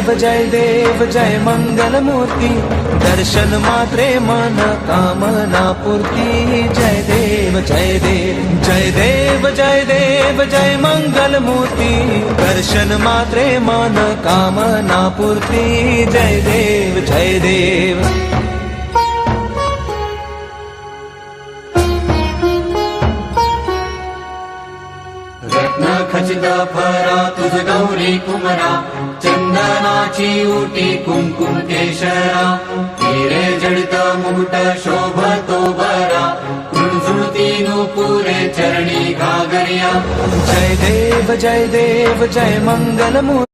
देव जय मंगलमूर्ती, दर्शन मात्रे मन कामना पूर्ती। जय देव जय देव जय देव जय देव जय मंगलमूर्ती, दर्शन मात्रे मन कामना पूर्ती। जय देव जय देव। रत्न खचित फरा तुझ गौरी कुमरा, चंदनाची उटी कुंकुम केशरा, हिरे जडित मुकुट शोभतो बरा, कृणझुळती नुपुरे चरणी घागरिया। जय देव जय मंगलमूर्ती।